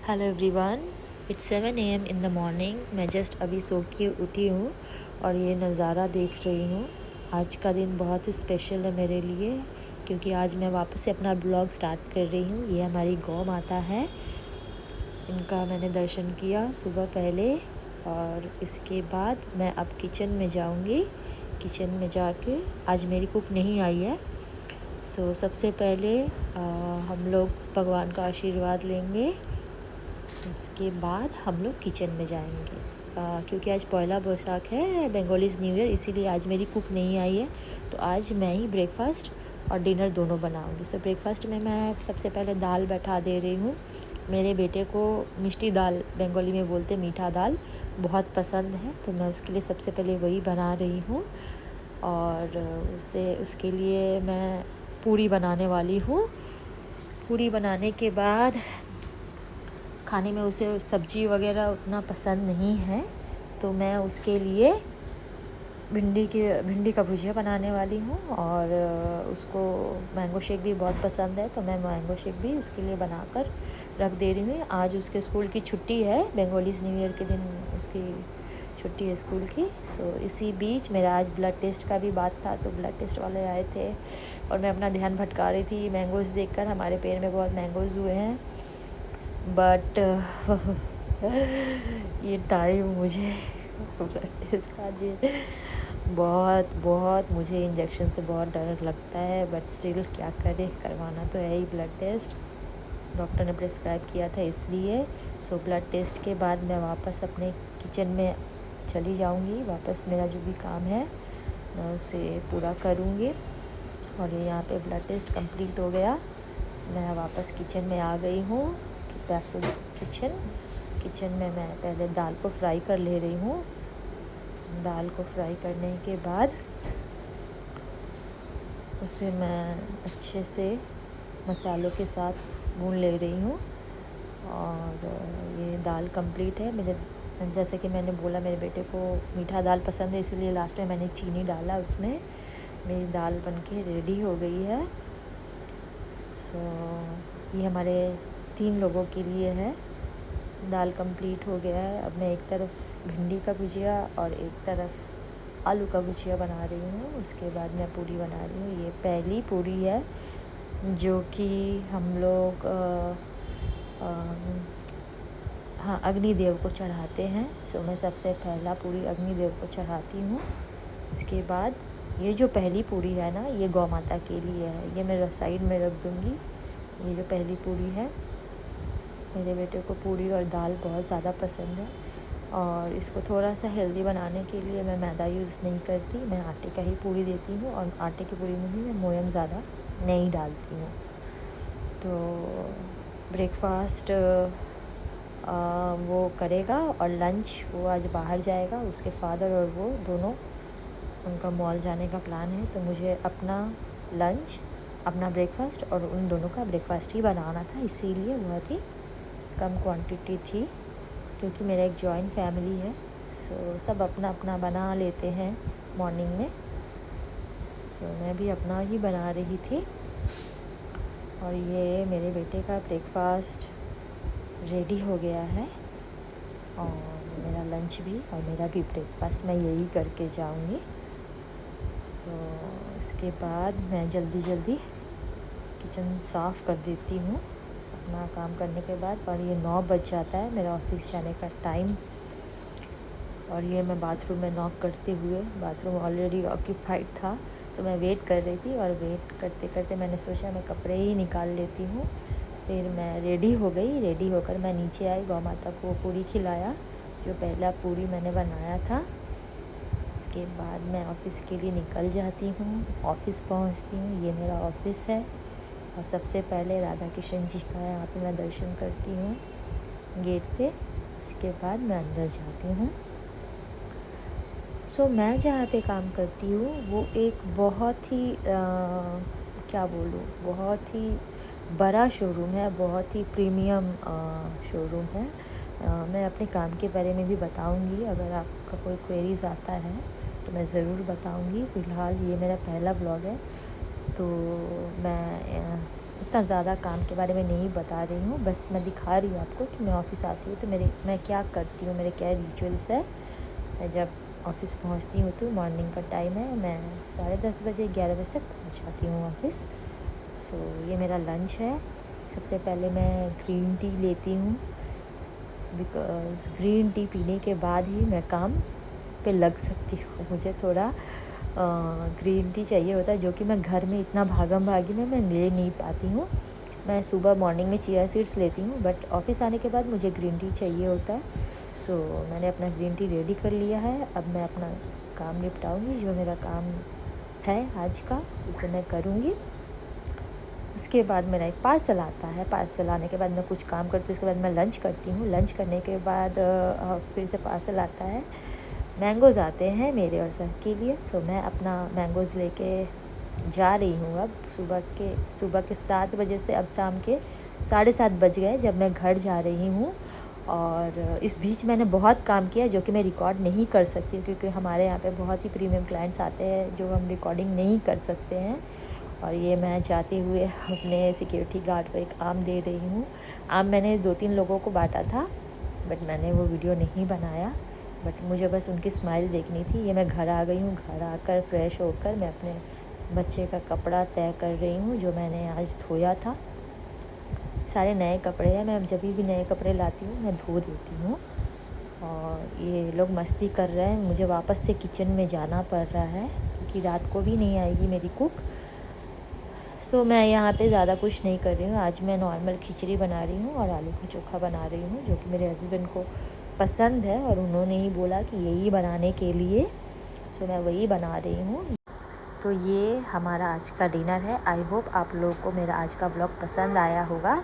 Hello everyone, it's 7 AM in the morning. मैं just अभी सो के उठी हूँ और ये नज़ारा देख रही हूँ। आज का दिन बहुत ही स्पेशल है मेरे लिए, क्योंकि आज मैं वापस से अपना ब्लॉग स्टार्ट कर रही हूँ। ये हमारी गौ माता है, इनका मैंने दर्शन किया सुबह पहले और इसके बाद मैं अब किचन में जाऊँगी। किचन में जाके आज मेरी कुक नहीं आई है, सबसे पहले हम लोग भगवान का आशीर्वाद लेंगे। उसके बाद हम लोग किचन में जाएंगे, क्योंकि आज पहला बैसाख है, बंगालीज़ न्यू ईयर, इसीलिए आज मेरी कुक नहीं आई है। तो आज मैं ही ब्रेकफास्ट और डिनर दोनों बनाऊंगी। ब्रेकफास्ट में मैं सबसे पहले दाल बैठा दे रही हूँ। मेरे बेटे को मिष्टी दाल, बंगाली में बोलते मीठा दाल, बहुत पसंद है, तो मैं उसके लिए सबसे पहले वही बना रही हूँ। और उसके लिए मैं पूरी बनाने वाली हूँ। पूरी बनाने के बाद खाने में उसे सब्जी वगैरह उतना पसंद नहीं है, तो मैं उसके लिए भिंडी का भुजिया बनाने वाली हूँ। और उसको मैंगो शेक भी बहुत पसंद है, तो मैं मैंगो शेक भी उसके लिए बनाकर रख दे रही हूँ। आज उसके स्कूल की छुट्टी है, बंगालीज़ न्यू ईयर के दिन उसकी छुट्टी है स्कूल की। इसी बीच मेरा आज ब्लड टेस्ट का भी बात था, तो ब्लड टेस्ट वाले आए थे और मैं अपना ध्यान भटका रही थी मैंगोज़ देखकर। हमारे पेड़ में बहुत मैंगोज़ हुए हैं, बट ये टाइम मुझे ब्लड टेस्ट का बहुत मुझे इंजेक्शन से बहुत डर लगता है, बट स्टिल क्या करें, करवाना तो है ही ब्लड टेस्ट। डॉक्टर ने प्रिस्क्राइब किया था इसलिए। ब्लड टेस्ट के बाद मैं वापस अपने किचन में चली जाऊंगी। वापस मेरा जो भी काम है मैं उसे पूरा करूंगी। और ये यहाँ पे ब्लड टेस्ट कंप्लीट हो गया। मैं वापस किचन में आ गई हूँ, बैक टू किचन में मैं पहले दाल को फ्राई कर ले रही हूँ। दाल को फ्राई करने के बाद उसे मैं अच्छे से मसालों के साथ भून ले रही हूँ। और ये दाल कंप्लीट है मेरे। जैसे कि मैंने बोला, मेरे बेटे को मीठा दाल पसंद है, इसलिए लास्ट में मैंने चीनी डाला उसमें। मेरी दाल बनके रेडी हो गई है। ये हमारे 3 लोगों के लिए है। दाल कंप्लीट हो गया है। अब मैं एक तरफ भिंडी का भुजिया और एक तरफ आलू का भुजिया बना रही हूँ। उसके बाद मैं पूरी बना रही हूँ। ये पहली पूरी है जो कि हम लोग हाँ, अग्निदेव को चढ़ाते हैं। मैं सबसे पहला पूरी अग्निदेव को चढ़ाती हूँ। उसके बाद ये जो पहली पूरी है ना, ये गौ माता के लिए है। ये मैं साइड में रख दूँगी। ये जो पहली पूरी है, मेरे बेटे को पूरी और दाल बहुत ज़्यादा पसंद है। और इसको थोड़ा सा हेल्दी बनाने के लिए मैं मैदा यूज़ नहीं करती, मैं आटे का ही पूरी देती हूँ। और आटे की पूरी में भी मैं मोयम ज़्यादा नहीं डालती हूँ। तो ब्रेकफास्ट वो करेगा और लंच वो आज बाहर जाएगा। उसके फादर और वो दोनों, उनका मॉल जाने का प्लान है। तो मुझे अपना लंच, अपना ब्रेकफास्ट और उन दोनों का ब्रेकफास्ट ही बनाना था, इसीलिए बहुत ही कम क्वांटिटी थी, क्योंकि मेरा एक जॉइंट फैमिली है। सब अपना अपना बना लेते हैं मॉर्निंग में। मैं भी अपना ही बना रही थी। और ये मेरे बेटे का ब्रेकफास्ट रेडी हो गया है और मेरा लंच भी और मेरा भी ब्रेकफास्ट मैं यही करके जाऊंगी। इसके बाद मैं जल्दी किचन साफ़ कर देती हूँ अपना काम करने के बाद। और ये 9 बज जाता है मेरा ऑफिस जाने का टाइम। और ये मैं बाथरूम में नॉक करते हुए, बाथरूम ऑलरेडी ऑक्यूपाइड था, तो मैं वेट कर रही थी। और वेट करते करते मैंने सोचा मैं कपड़े ही निकाल लेती हूँ। फिर मैं रेडी हो गई। रेडी होकर मैं नीचे आई, गौ माता को पूरी खिलाया, जो पहला पूरी मैंने बनाया था। उसके बाद मैं ऑफ़िस के लिए निकल जाती हूँ, ऑफ़िस पहुँचती हूँ। ये मेरा ऑफ़िस है। और सबसे पहले राधा कृष्ण जी का यहाँ पे मैं दर्शन करती हूँ गेट पे। उसके बाद मैं अंदर जाती हूँ। मैं जहाँ पे काम करती हूँ वो एक बहुत ही क्या बोलूँ, बहुत ही बड़ा शोरूम है, बहुत ही प्रीमियम शोरूम है। मैं अपने काम के बारे में भी बताऊँगी, अगर आपका कोई क्वेरीज़ आता है तो मैं ज़रूर बताऊँगी। फ़िलहाल ये मेरा पहला ब्लॉग है, तो मैं इतना ज़्यादा काम के बारे में नहीं बता रही हूँ, बस मैं दिखा रही हूँ आपको कि मैं ऑफ़िस आती हूँ तो मैं क्या करती हूँ, मेरे क्या रिचुअल्स है। मैं जब ऑफ़िस पहुँचती हूँ तो मॉर्निंग का टाइम है, मैं 10:30 बजे 11 बजे तक पहुँच जाती हूँ ऑफ़िस। सो ये मेरा लंच है। सबसे पहले मैं ग्रीन टी लेती हूँ, बिकॉज़ ग्रीन टी पीने के बाद ही मैं काम पे लग सकती हूँ। मुझे थोड़ा ग्रीन टी चाहिए होता है, जो कि मैं घर में इतना भागम भागी में मैं ले नहीं पाती हूँ। मैं सुबह मॉर्निंग में चिया सीड्स लेती हूँ, बट ऑफ़िस आने के बाद मुझे ग्रीन टी चाहिए होता है। सो मैंने अपना ग्रीन टी रेडी कर लिया है। अब मैं अपना काम निपटाऊँगी, जो मेरा काम है आज का उसे मैं करूँगी। उसके बाद मेरा एक पार्सल आता है, पार्सल आने के बाद मैं कुछ काम करती हूँ, उसके बाद मैं लंच करती हूँ। लंच करने के बाद फिर से पार्सल आता है, मैंगोज़ आते हैं मेरे और सर के लिए। सो मैं अपना मैंगोज़ लेके जा रही हूँ अब सुबह के 7 बजे से अब शाम के 7:30 बज गए जब मैं घर जा रही हूँ। और इस बीच मैंने बहुत काम किया जो कि मैं रिकॉर्ड नहीं कर सकती, क्योंकि हमारे यहाँ पे बहुत ही प्रीमियम क्लाइंट्स आते हैं जो हम रिकॉर्डिंग नहीं कर सकते हैं। और ये मैं जाते हुए अपने सिक्योरिटी गार्ड को एक आम दे रही हूँ। आम मैंने 2-3 लोगों को बांटा था, बट मैंने वो वीडियो नहीं बनाया, बट मुझे बस उनकी स्माइल देखनी थी। ये मैं घर आ गई हूँ। घर आकर फ्रेश होकर मैं अपने बच्चे का कपड़ा तय कर रही हूँ, जो मैंने आज धोया था। सारे नए कपड़े हैं, मैं जब भी नए कपड़े लाती हूँ मैं धो देती हूँ। और ये लोग मस्ती कर रहे हैं, मुझे वापस से किचन में जाना पड़ रहा है क्योंकि रात को भी नहीं आएगी मेरी कुक। सो मैं यहाँ पे ज़्यादा कुछ नहीं कर रही हूँ। आज मैं नॉर्मल खिचड़ी बना रही हूँ और आलू का चोखा बना रही हूँ, जो कि मेरे हस्बैंड को पसंद है और उन्होंने ही बोला कि यही बनाने के लिए। सो मैं वही बना रही हूँ। तो ये हमारा आज का डिनर है। आई होप आप लोगों को मेरा आज का ब्लॉग पसंद आया होगा।